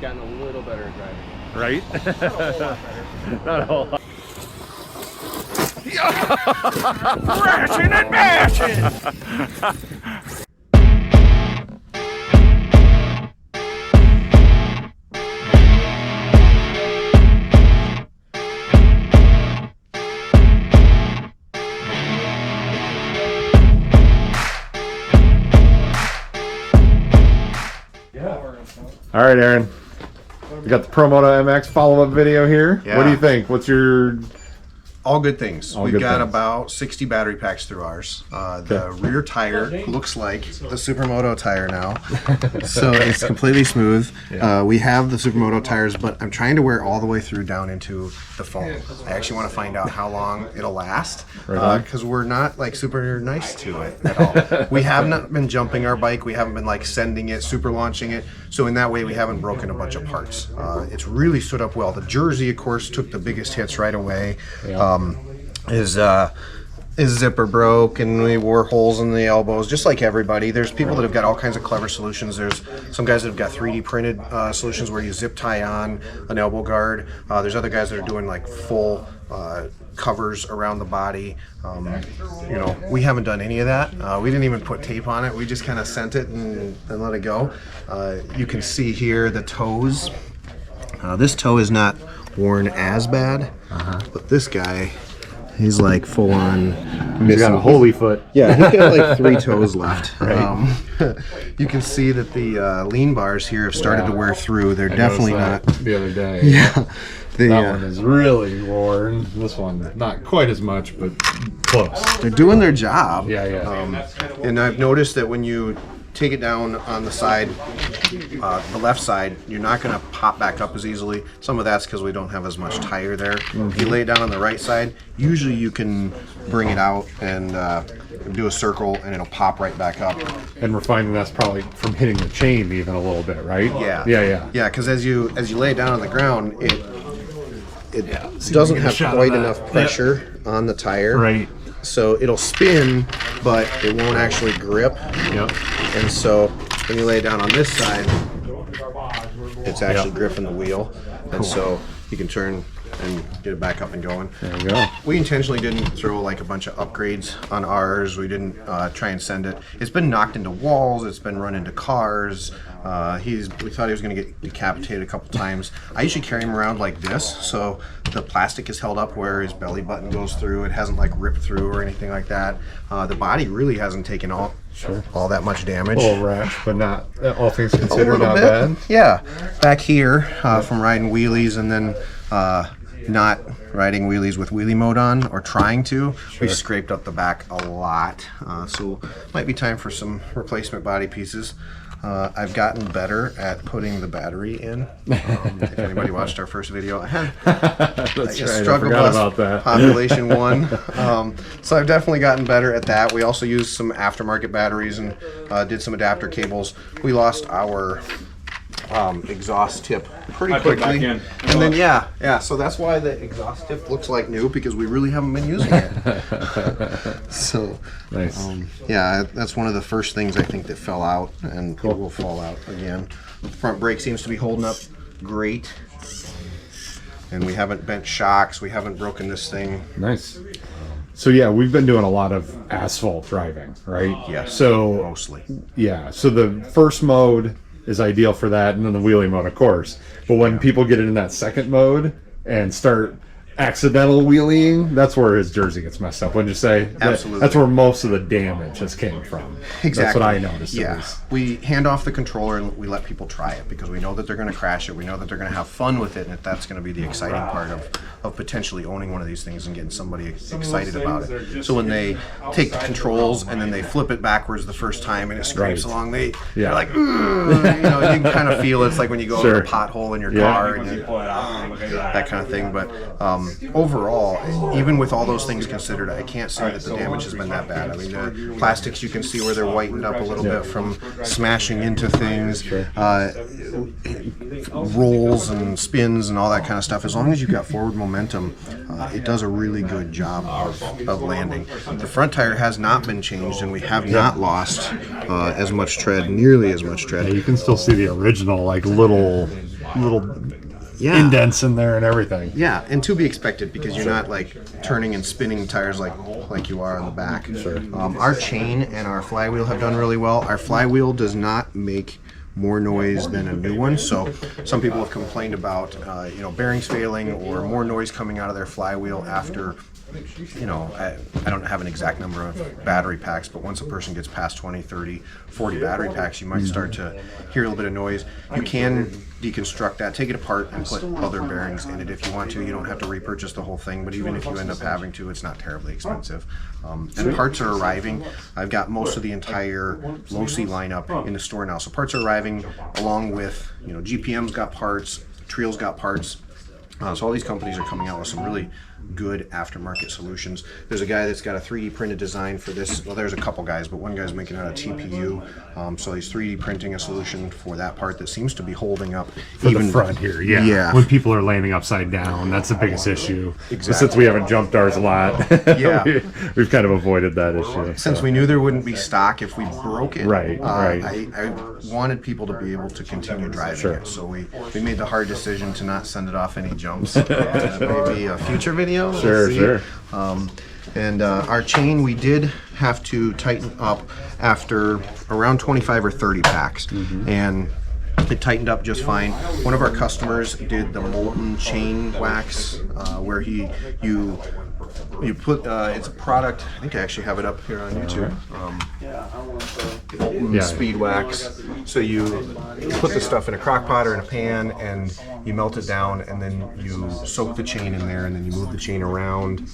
gotten a little better at driving. Right? Not a whole lot. Crashing and bashing! All right, Aaron. We got the PromotoMX follow-up video here. Yeah. What do you think? What's your... All good things. We've good got things. about 60 battery packs through ours. The rear tire looks like the Supermoto tire now. So it's completely smooth. We have the Supermoto tires, but I'm trying to wear all the way through down into the foam. I actually want to find out how long it'll last because we're not like super nice to it at all. We have not been jumping our bike. We haven't been like sending it, super launching it. So in that way, we haven't broken a bunch of parts. It's really stood up well. The Jersey, of course, took the biggest hits right away. His zipper broke and we wore holes in the elbows, just like everybody. There's people that have got all kinds of clever solutions. There's some guys that have got 3D printed solutions where you zip tie on an elbow guard. There's other guys that are doing like full covers around the body. You know, we haven't done any of that. We didn't even put tape on it. We just kind of sent it and let it go. You can see here the toes. This toe is not worn as bad, but this guy, he's like full on missing. He's got a holy foot. Yeah, he's got like 3 toes left. You can see that the lean bars here have started to wear through. They're definitely not. The other day. Yeah. That one is really worn. This one, not quite as much, but close. They're doing their job. Yeah. And I've noticed that when you take it down on the side, the left side, you're not going to pop back up as easily. Some of that's because we don't have as much tire there. If you lay it down on the right side, usually you can bring it out and do a circle and it'll pop right back up. And we're finding that's probably from hitting the chain even a little bit, right? Yeah, because as you lay it down on the ground, it doesn't have quite enough pressure on the tire. Right. So it'll spin, but it won't actually grip. Yep. And so when you lay it down on this side, it's actually gripping the wheel. And so you can turn and get it back up and going. There you go. We intentionally didn't throw like a bunch of upgrades on ours. We didn't try and send it. It's been knocked into walls. It's been run into cars. We thought he was going to get decapitated a couple times. I usually carry him around like this, so the plastic is held up where his belly button goes through. It hasn't like ripped through or anything like that. The body really hasn't taken all that much damage. A little rash, but not, all things considered, not bad. Yeah. Back here, from riding wheelies and then not riding wheelies with wheelie mode on or trying to, we've scraped up the back a lot. So might be time for some replacement body pieces. I've gotten better at putting the battery in. If anybody watched our first video, I had struggle bus population 1. So I've definitely gotten better at that. We also used some aftermarket batteries and did some adapter cables. We lost our exhaust tip pretty quickly, and then so that's why the exhaust tip looks like new, because we really haven't been using it. So nice. That's one of the first things I think that fell out, and it will fall out again. The front brake seems to be holding up great, and we haven't bent shocks. We haven't broken this thing. Nice. So yeah, we've been doing a lot of asphalt driving, right? Yeah. So mostly. Yeah. So the first mode is ideal for that, and then the wheelie mode, of course. But when people get in that second mode and start accidental wheeling, that's where his Jersey gets messed up, wouldn't you say? Absolutely. That's where most of the damage has came from. Exactly. That's what I noticed. Yeah. We hand off the controller and we let people try it, because we know that they're going to crash it. We know that they're going to have fun with it, and that's going to be the exciting part of potentially owning one of these things and getting somebody excited about it. So when they take the controls and then they flip it backwards the first time and it scrapes along, they're like, ooh, you can kind of feel it's like when you go in a pothole in your car and that kind of thing. But overall, even with all those things considered, I can't say that the damage has been that bad. I mean, the plastics, you can see where they're whitened up a little bit from smashing into things, rolls and spins and all that kind of stuff. As long as you've got forward momentum, it does a really good job of landing. The front tire has not been changed, and we have not lost as much tread, nearly as much tread. Yeah, you can still see the original, like, little little Yeah. indents in there and everything. Yeah, and to be expected because you're not like turning and spinning tires like you are on the back. Sure. Our chain and our flywheel have done really well. Our flywheel does not make more noise than a new one, so some people have complained about bearings failing or more noise coming out of their flywheel after. I don't have an exact number of battery packs, but once a person gets past 20, 30, 40 battery packs, you might start to hear a little bit of noise. You can deconstruct that, take it apart, and put other bearings in it if you want to. You don't have to repurchase the whole thing, but even if you end up having to, it's not terribly expensive. And parts are arriving. I've got most of the entire Losi lineup in the store now. So parts are arriving along with, GPM's got parts, Triol's got parts. So all these companies are coming out with some really good aftermarket solutions. There's a guy that's got a 3D printed design for this. Well, there's a couple guys, but one guy's making out a TPU. So he's 3D printing a solution for that part that seems to be holding up. For the front here, yeah. When people are landing upside down, that's the biggest issue. Exactly. Since we haven't jumped ours a lot, Yeah. we've kind of avoided that issue. Since we knew there wouldn't be stock if we broke it, Right. I wanted people to be able to continue driving it. So we made the hard decision to not send it off any jumps. Maybe a future video. Sure. And our chain, we did have to tighten up after around 25 or 30 packs. And it tightened up just fine. One of our customers did the molten chain wax, where you put it's a product. I think I actually have it up here on YouTube. Molten speed wax. So you put the stuff in a crock pot or in a pan, and you melt it down, and then you soak the chain in there, and then you move the chain around.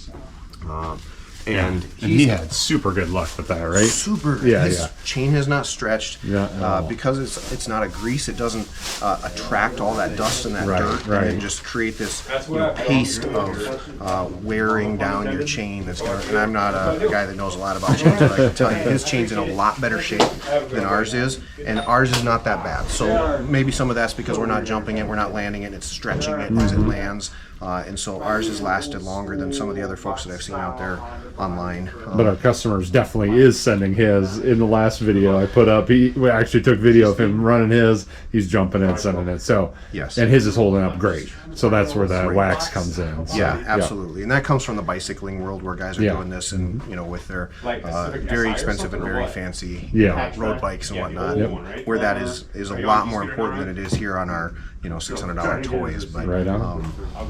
And he had super good luck with that, right? His chain has not stretched because it's not a grease. It doesn't attract all that dust and that dirt, and then just create this paste of wearing down your chain. That's gonna. And I'm not a guy that knows a lot about chains, but I can tell you his chain's in a lot better shape than ours is, and ours is not that bad. So maybe some of that's because we're not jumping it, we're not landing it, it's stretching it as it lands. And so ours has lasted longer than some of the other folks that I've seen out there online. But our customers definitely is sending his. In the last video I put up, we actually took video of him running his. He's jumping it, sending it. So yes, and his is holding up great. So that's where that wax comes in. So, yeah, absolutely. And that comes from the bicycling world where guys are doing this, and with their very expensive and very fancy road bikes and whatnot. And where that is a lot more important than it is here on our $600 toys. But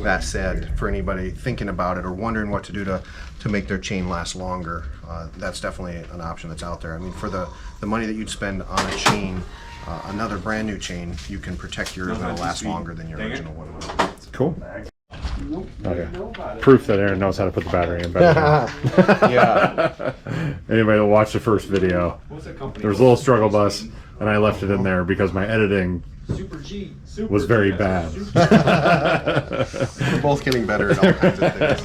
that said, for anybody thinking about it or wondering what to do to make their chain last longer, that's definitely an option that's out there. I mean, for the money that you'd spend on a chain, another brand new chain, you can protect yours and it'll last longer than your original one would. Cool. Okay. Proof that Aaron knows how to put the battery in better. Anybody that watched the first video, there was a little struggle bus, and I left it in there because my editing was very bad. We're both getting better at all kinds of things.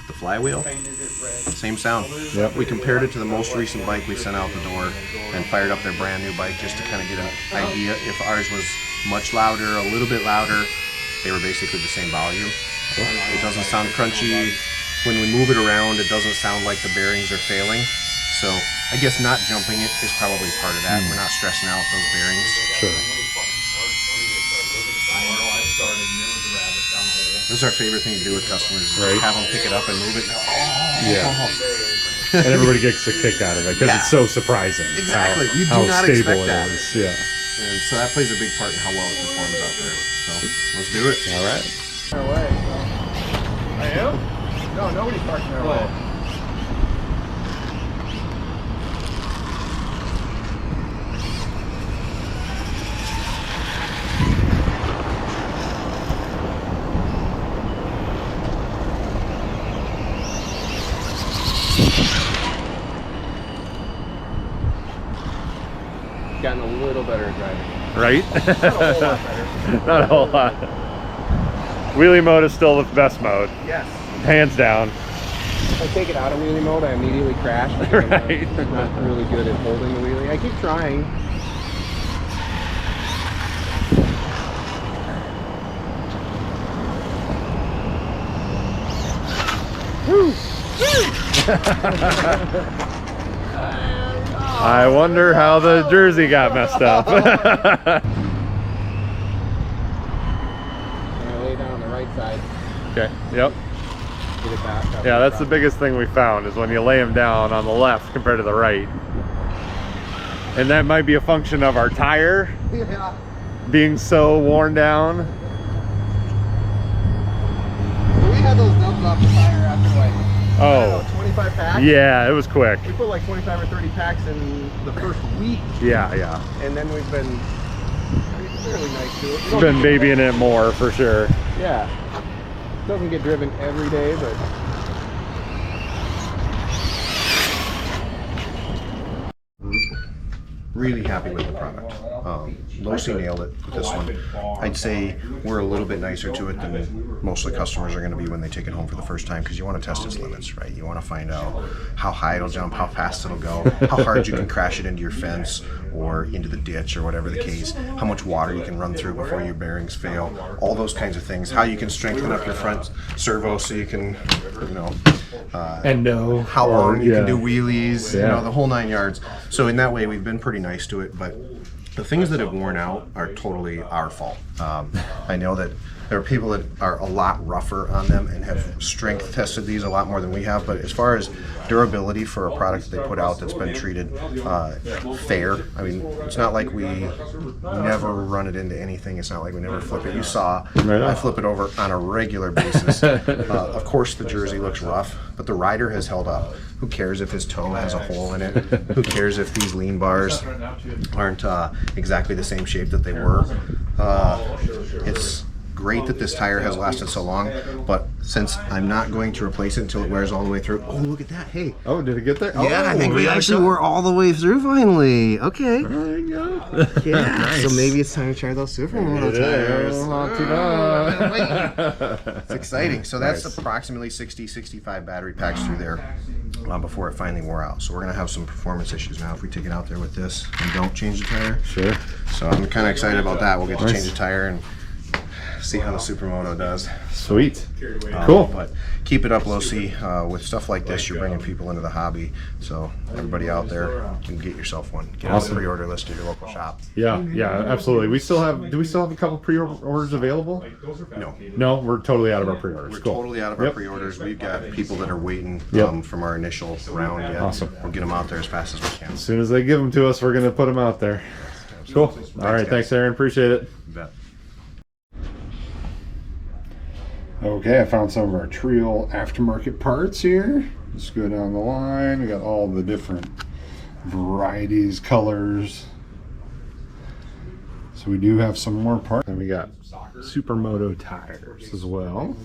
The flywheel, same sound. Yep. We compared it to the most recent bike we sent out the door and fired up their brand new bike just to kind of get an idea. If ours was much louder, a little bit louder, they were basically the same volume. It doesn't sound crunchy. When we move it around, it doesn't sound like the bearings are failing. So I guess not jumping it is probably part of that. We're not stressing out those bearings. Sure. This is our favorite thing to do with customers. Is have them pick it up and move it. And everybody gets a kick out of it because it's so surprising. Exactly. You do how not stable expect that. it is. Yeah. And so that plays a big part in how well it performs out there. So let's do it. All right. I am? No, nobody's parking their way. Gotten a little better at driving. Right? Not a whole lot better. Not a whole lot. Wheelie mode is still the best mode. Yes. Hands down. If I take it out of wheelie mode, I immediately crash. Right. I'm not really good at holding the wheelie. I keep trying. Woo! I wonder how the jersey got messed up. I'm gonna lay down on the right side. Okay, yep. Get it back. Yeah, that's the biggest thing we found is when you lay them down on the left compared to the right. And that might be a function of our tire Yeah. being so worn down. We had those nubs off the tire after like, Oh, 25 packs. yeah, it was quick. We put like 25 or 30 packs in the first week, Yeah, yeah. and then we've been fairly nice to it. It's been babying it more for sure. Yeah. Doesn't get driven every day, but Really happy with the product. Losi nailed it with this one. I'd say we're a little bit nicer to it than most of the customers are going to be when they take it home for the first time, because you want to test its limits, right? You want to find out how high it'll jump, how fast it'll go, how hard you can crash it into your fence or into the ditch or whatever the case, how much water you can run through before your bearings fail, all those kinds of things, how you can strengthen up your front servo so you can, you know, Endo. how long you yeah. can do wheelies, Yeah. you know, the whole 9 yards. So in that way, we've been pretty nice to it, but the things that have worn out are totally our fault. I know that there are people that are a lot rougher on them and have strength tested these a lot more than we have, but as far as durability for a product that they put out that's been treated fair, I mean, it's not like we never run it into anything. It's not like we never flip it. You saw I flip it over on a regular basis. Of course the jersey looks rough, but the rider has held up. Who cares if his toe has a hole in it? Who cares if these lean bars aren't exactly the same shape that they were? It's great that this tire has lasted so long, but since I'm not going to replace it until it wears all the way through. Oh, look at that. Hey. Oh, did it get there? Yeah, I think we got actually it. were all the way through finally. Okay. There you go. Yeah. Nice. So maybe it's time to try those Supermoto It tires. is. Not too bad. It's exciting. So that's Nice. approximately 60, 65 battery packs through there before it finally wore out. So we're going to have some performance issues now if we take it out there with this and don't change the tire. Sure. So I'm kind of excited about that. We'll get to Nice. change the tire and see how the Supermoto does. Sweet. Cool. But keep it up, Losi. With stuff like this, you're bringing people into the hobby. So everybody out there can get yourself one. Get on the pre-order list at your local shop. Yeah, yeah, absolutely. We still have. Do we still have a couple pre-orders available? No. No, we're totally out of our pre-orders. We're Cool. totally out of our Yep. pre-orders. We've got people that are waiting Yep. from our initial round yet. Awesome. We'll get them out there as fast as we can. As soon as they give them to us, we're going to put them out there. Cool. All right. guys. Thanks, Aaron. Appreciate it. You bet. Okay, I found some of our Trio aftermarket parts here. Let's go down the line. We got all the different varieties, colors. So we do have some more parts. And we got Supermoto tires as well.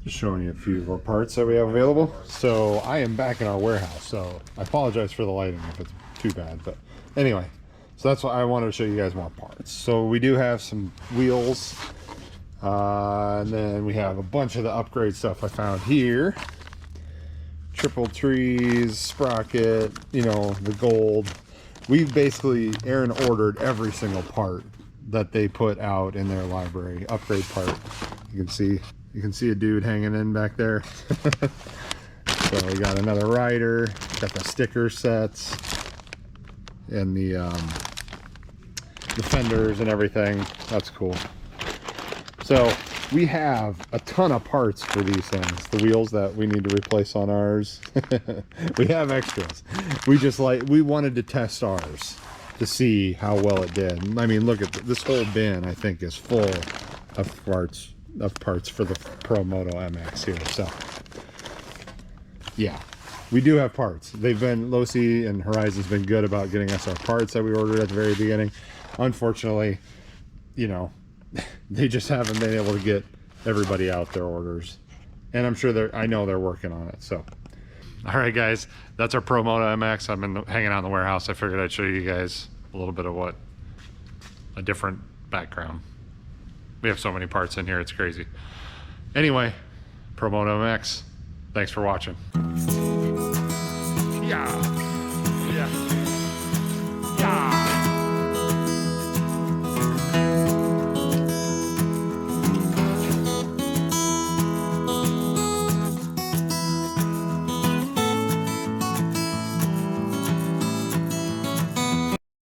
Just showing you a few of our parts that we have available. So I am back in our warehouse, so I apologize for the lighting if it's too bad. But anyway, so that's why I wanted to show you guys more parts. So we do have some wheels. And then we have a bunch of the upgrade stuff I found here. Triple trees, sprocket, you know, the gold. We basically, Aaron ordered every single part that they put out in their library, upgrade part. You can see a dude hanging in back there. So we got another rider, got the sticker sets, and the fenders and everything. That's cool. So we have a ton of parts for these things. The wheels that we need to replace on ours. We have extras. We wanted to test ours to see how well it did. I mean, look at this whole bin. I think is full of parts for the PromotoMX here. So yeah, we do have parts. Losi and Horizon's been good about getting us our parts that we ordered at the very beginning. Unfortunately, you know, they just haven't been able to get everybody out their orders, and I'm sure I know they're working on it. So all right guys, that's our PromotoMX. I've been hanging out in the warehouse. I figured I'd show you guys a little bit of a different background. We have so many parts in here, it's crazy. Anyway, PromotoMX, thanks for watching. Yeah.